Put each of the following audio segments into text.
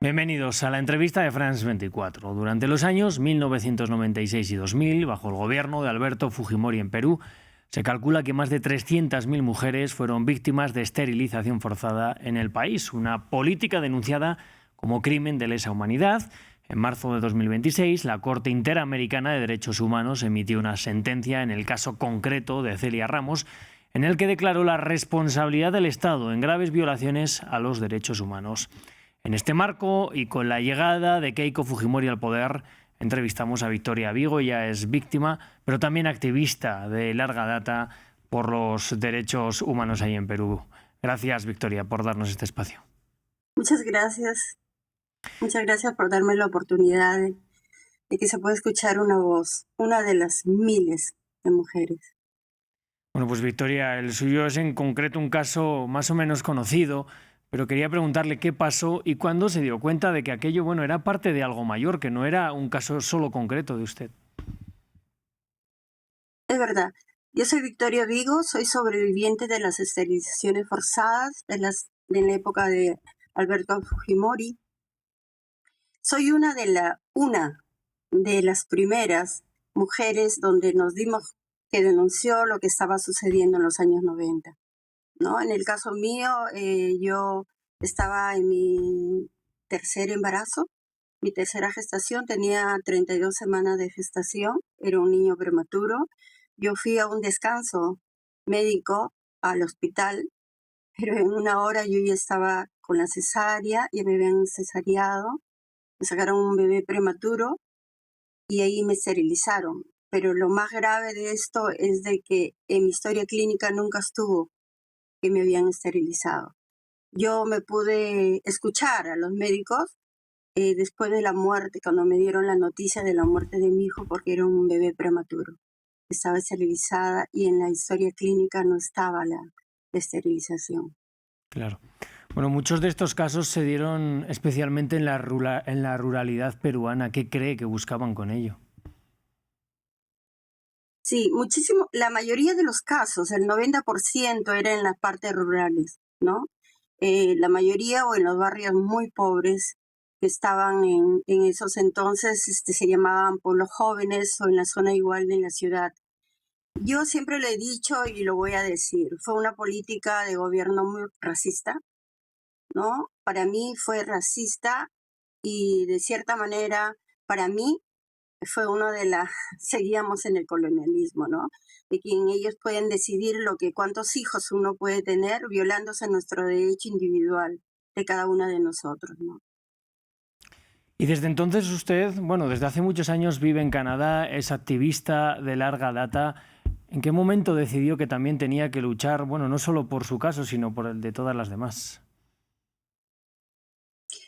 Bienvenidos a la entrevista de France 24. Durante los años 1996 y 2000, bajo el gobierno de Alberto Fujimori en Perú, se calcula que más de 300.000 mujeres fueron víctimas de esterilización forzada en el país, una política denunciada como crimen de lesa humanidad. En marzo de 2026, la Corte Interamericana de Derechos Humanos emitió una sentencia en el caso concreto de Celia Ramos, en el que declaró la responsabilidad del Estado en graves violaciones a los derechos humanos. En este marco y con la llegada de Keiko Fujimori al poder, entrevistamos a Victoria Vigo. Ella es víctima, pero también activista de larga data por los derechos humanos ahí en Perú. Gracias, Victoria, por darnos este espacio. Muchas gracias. Muchas gracias por darme la oportunidad de que se pueda escuchar una voz, una de las miles de mujeres. Bueno, pues Victoria, el suyo es en concreto un caso más o menos conocido, pero quería preguntarle qué pasó y cuándo se dio cuenta de que aquello, bueno, era parte de algo mayor, que no era un caso solo concreto de usted. Es verdad. Yo soy Victoria Vigo, soy sobreviviente de las esterilizaciones forzadas de la época de Alberto Fujimori. Soy una de las primeras mujeres donde nos dimos que denunció lo que estaba sucediendo en los años 90. ¿No? En el caso mío, yo estaba en mi tercer embarazo, mi tercera gestación, tenía 32 semanas de gestación, era un niño prematuro. Yo fui a un descanso médico al hospital, pero en una hora yo ya estaba con la cesárea, ya me habían cesareado, me sacaron un bebé prematuro y ahí me esterilizaron. Pero lo más grave de esto es de que en mi historia clínica nunca estuvo que me habían esterilizado. Yo me pude escuchar a los médicos después de la muerte, cuando me dieron la noticia de la muerte de mi hijo, porque era un bebé prematuro. Estaba esterilizada y en la historia clínica no estaba la esterilización. Claro. Bueno, muchos de estos casos se dieron especialmente en la ruralidad peruana. ¿Qué cree que buscaban con ello? Sí, muchísimo. La mayoría de los casos, el 90% era en las partes rurales, ¿no? La mayoría o en los barrios muy pobres que estaban en esos entonces, se llamaban pueblos jóvenes o en la zona igual de la ciudad. Yo siempre lo he dicho y lo voy a decir, fue una política de gobierno muy racista, ¿no? Para mí fue racista y de cierta manera, para mí fue uno de las, seguíamos en el colonialismo, ¿no? De quien ellos pueden decidir cuántos hijos uno puede tener, violándose nuestro derecho individual de cada una de nosotros, ¿no? Y desde entonces usted, bueno, desde hace muchos años vive en Canadá, es activista de larga data. ¿En qué momento decidió que también tenía que luchar, bueno, no solo por su caso, sino por el de todas las demás?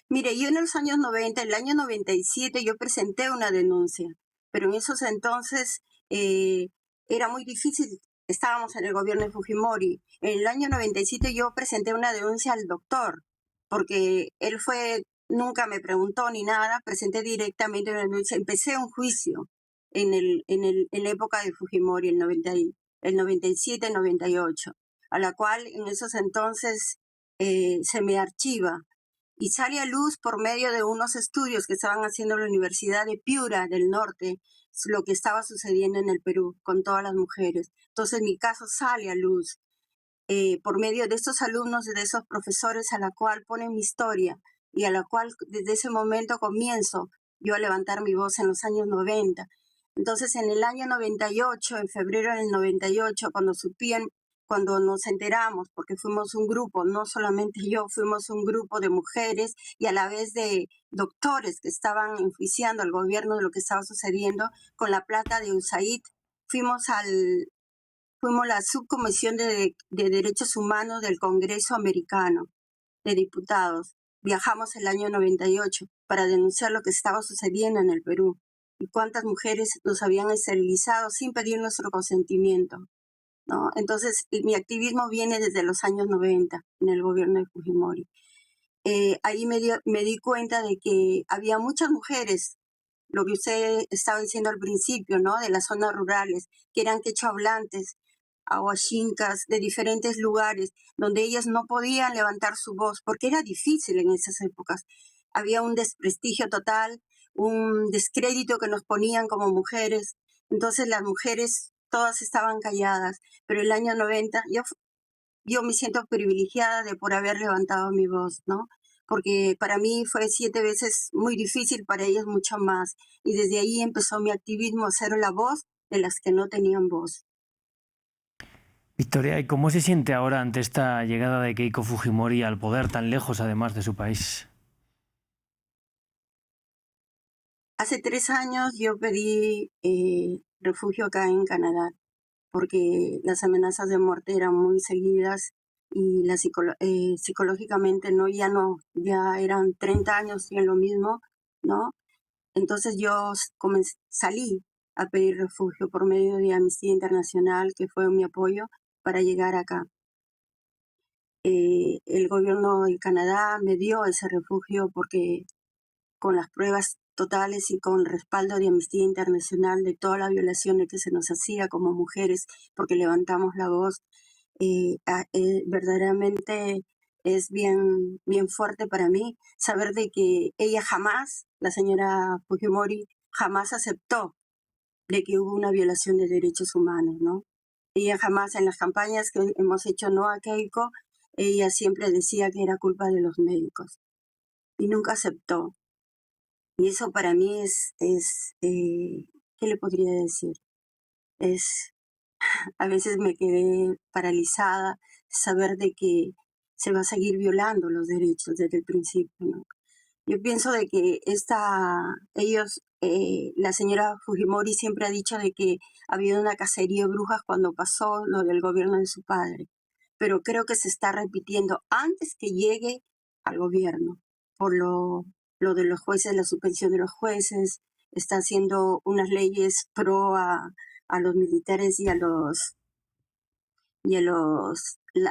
Mire, yo en los años 90, el año 97, yo presenté una denuncia, pero en esos entonces era muy difícil. Estábamos en el gobierno de Fujimori. En el año 97 yo presenté una denuncia al doctor, porque él nunca me preguntó ni nada, presenté directamente una denuncia. Empecé un juicio en la época de Fujimori, el 97, 98, a la cual en esos entonces se me archiva y sale a luz por medio de unos estudios que estaban haciendo en la Universidad de Piura del Norte, lo que estaba sucediendo en el Perú con todas las mujeres. Entonces mi caso sale a luz por medio de estos alumnos, de esos profesores a la cual ponen mi historia y a la cual desde ese momento comienzo yo a levantar mi voz en los años 90. Entonces en el año 98, en febrero del 98, cuando nos enteramos, porque fuimos un grupo, no solamente yo, fuimos un grupo de mujeres y a la vez de doctores que estaban enjuiciando al gobierno de lo que estaba sucediendo con la plata de USAID, fuimos la subcomisión de Derechos Humanos del Congreso Americano de Diputados. Viajamos el año 98 para denunciar lo que estaba sucediendo en el Perú y cuántas mujeres nos habían esterilizado sin pedir nuestro consentimiento, ¿no? Entonces, mi activismo viene desde los años 90 en el gobierno de Fujimori. Ahí me di cuenta de que había muchas mujeres, lo que usted estaba diciendo al principio, ¿no? De las zonas rurales, que eran quechohablantes, ahuachincas, de diferentes lugares, donde ellas no podían levantar su voz, porque era difícil en esas épocas. había un desprestigio total, un descrédito que nos ponían como mujeres. Entonces las mujeres todas estaban calladas, pero el año 90 yo me siento privilegiada de por haber levantado mi voz, ¿no? Porque para mí fue 7 veces muy difícil, para ellas mucho más. Y desde ahí empezó mi activismo a ser la voz de las que no tenían voz. Victoria, ¿y cómo se siente ahora ante esta llegada de Keiko Fujimori al poder tan lejos, además de su país? Hace 3 años yo pedí refugio acá en Canadá, porque las amenazas de muerte eran muy seguidas y psicológicamente ya eran 30 años y en lo mismo, ¿no? Entonces yo salí a pedir refugio por medio de Amnistía Internacional, que fue mi apoyo para llegar acá. El gobierno de Canadá me dio ese refugio porque con las pruebas totales y con el respaldo de Amnistía Internacional de todas las violaciones que se nos hacía como mujeres, porque levantamos la voz, verdaderamente es bien, bien fuerte para mí saber de que ella jamás, la señora Fujimori, jamás aceptó de que hubo una violación de derechos humanos, ¿no? Ella jamás en las campañas que hemos hecho no a Keiko, ella siempre decía que era culpa de los médicos y nunca aceptó. Y eso para mí ¿qué le podría decir? Es, a veces me quedé paralizada saber de que se va a seguir violando los derechos desde el principio, ¿no? Yo pienso de que la señora Fujimori siempre ha dicho de que ha habido una cacería de brujas cuando pasó lo del gobierno de su padre, pero creo que se está repitiendo antes que llegue al gobierno, por lo de los jueces, la suspensión de los jueces, está haciendo unas leyes pro a los militares a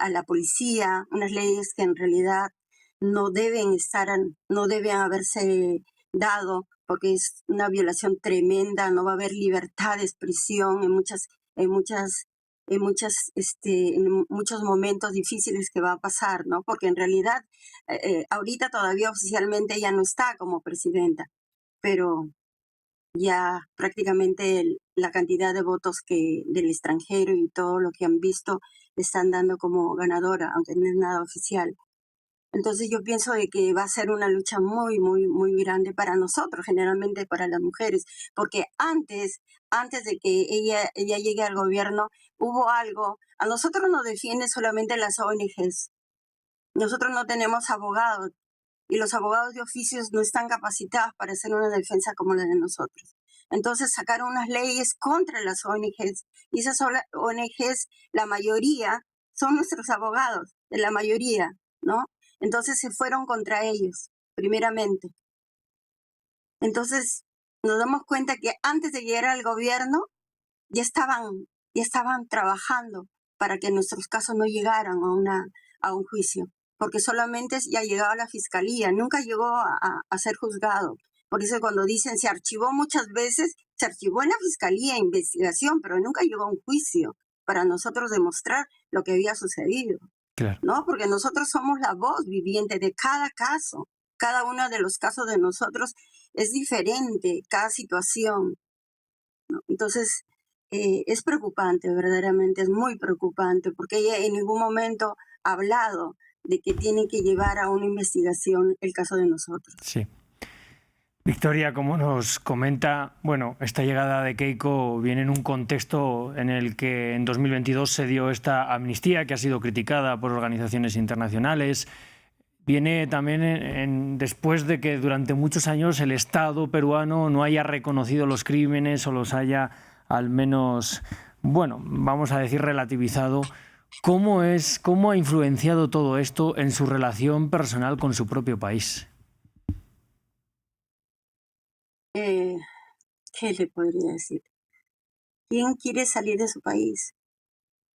la policía, unas leyes que en realidad no deben haberse dado, porque es una violación tremenda, no va a haber libertad de expresión en muchas, en muchos momentos difíciles que va a pasar, ¿no? Porque en realidad, ahorita todavía oficialmente ella no está como presidenta, pero ya prácticamente la cantidad de votos que del extranjero y todo lo que han visto le están dando como ganadora, aunque no es nada oficial. Entonces yo pienso de que va a ser una lucha muy, muy, muy grande para nosotros, generalmente para las mujeres, porque antes de que ella llegue al gobierno, hubo algo, a nosotros nos defienden solamente las ONGs, nosotros no tenemos abogados, y los abogados de oficios no están capacitados para hacer una defensa como la de nosotros. Entonces sacaron unas leyes contra las ONGs y esas ONGs, la mayoría, son nuestros abogados, de la mayoría, ¿no? Entonces se fueron contra ellos, primeramente. Entonces nos damos cuenta que antes de llegar al gobierno ya estaban trabajando para que nuestros casos no llegaran a un juicio, porque solamente ya llegaba a la fiscalía, nunca llegó a ser juzgado. Por eso cuando dicen se archivó muchas veces, se archivó en la fiscalía, investigación, pero nunca llegó a un juicio para nosotros demostrar lo que había sucedido. Claro. ¿No? Porque nosotros somos la voz viviente de cada caso. Cada uno de los casos de nosotros es diferente, cada situación, ¿no? Entonces, es preocupante, verdaderamente, es muy preocupante, porque ella en ningún momento ha hablado de que tiene que llevar a una investigación el caso de nosotros. Sí. Victoria, como nos comenta, bueno, esta llegada de Keiko viene en un contexto en el que en 2022 se dio esta amnistía que ha sido criticada por organizaciones internacionales. Viene también después de que durante muchos años el Estado peruano no haya reconocido los crímenes o los haya al menos, bueno, vamos a decir relativizado. ¿Cómo ha influenciado todo esto en su relación personal con su propio país? ¿Qué le podría decir? ¿Quién quiere salir de su país?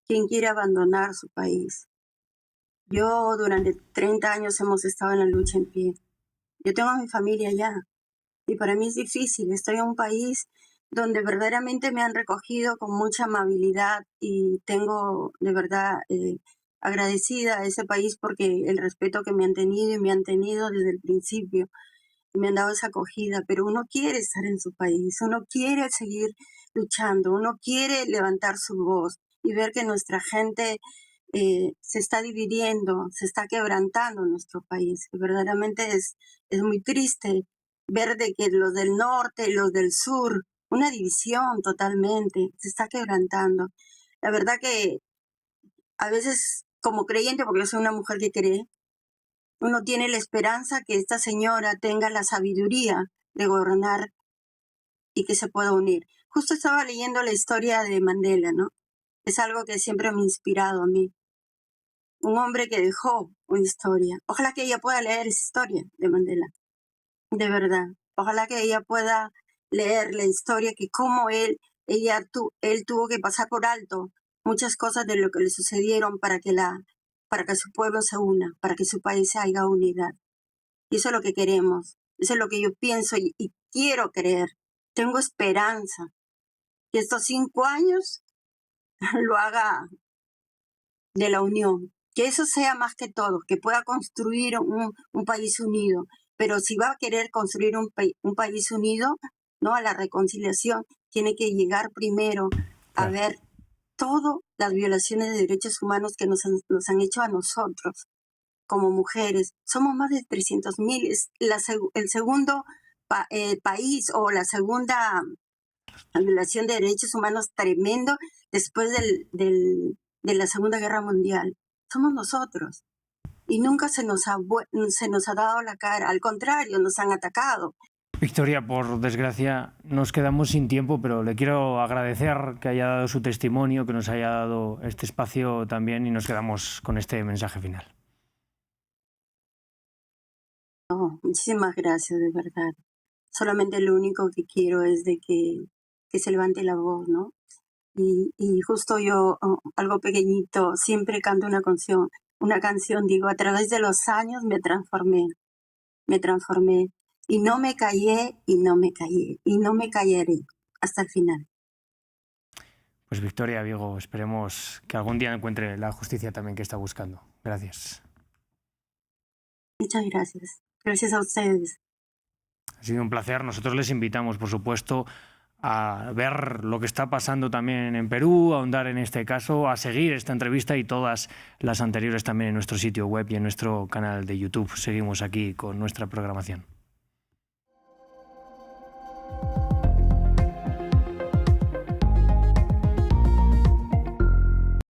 ¿Quién quiere abandonar su país? Yo durante 30 años hemos estado en la lucha en pie. Yo tengo a mi familia allá y para mí es difícil. Estoy en un país donde verdaderamente me han recogido con mucha amabilidad y tengo de verdad agradecida a ese país porque el respeto que me han tenido y me han tenido desde el principio. me han dado esa acogida, pero uno quiere estar en su país, uno quiere seguir luchando, uno quiere levantar su voz y ver que nuestra gente se está dividiendo, se está quebrantando en nuestro país. Y verdaderamente es muy triste ver de que los del norte y los del sur, una división totalmente, se está quebrantando. La verdad que a veces, como creyente, porque yo soy una mujer que cree, uno tiene la esperanza que esta señora tenga la sabiduría de gobernar y que se pueda unir. Justo estaba leyendo la historia de Mandela, ¿no? Es algo que siempre me ha inspirado a mí. Un hombre que dejó una historia. Ojalá que ella pueda leer esa historia de Mandela, de verdad. Ojalá que ella pueda leer la historia que como él tuvo que pasar por alto muchas cosas de lo que le sucedieron para que su pueblo se una, para que su país haya unidad. Y eso es lo que queremos, eso es lo que yo pienso y quiero creer. Tengo esperanza que estos 5 años lo haga de la unión, que eso sea más que todo, que pueda construir un país unido. Pero si va a querer construir un país unido, ¿no? A la reconciliación, tiene que llegar primero a ver todas las violaciones de derechos humanos que nos han hecho a nosotros como mujeres. Somos más de 300.000, es el segundo país o la segunda violación de derechos humanos tremendo después de la Segunda Guerra Mundial. Somos nosotros. Y nunca se nos ha dado la cara, al contrario, nos han atacado. Victoria, por desgracia, nos quedamos sin tiempo, pero le quiero agradecer que haya dado su testimonio, que nos haya dado este espacio también y nos quedamos con este mensaje final. Oh, muchísimas gracias, de verdad. Solamente lo único que quiero es de que se levante la voz, ¿no? Y justo yo, algo pequeñito, siempre canto una canción, digo, a través de los años me transformé, y no me callé, y no me callaré hasta el final. Pues Victoria Vigo, esperemos que algún día encuentre la justicia también que está buscando. Gracias. Muchas gracias. Gracias a ustedes. Ha sido un placer. Nosotros les invitamos, por supuesto, a ver lo que está pasando también en Perú, a ahondar en este caso, a seguir esta entrevista y todas las anteriores también en nuestro sitio web y en nuestro canal de YouTube. Seguimos aquí con nuestra programación.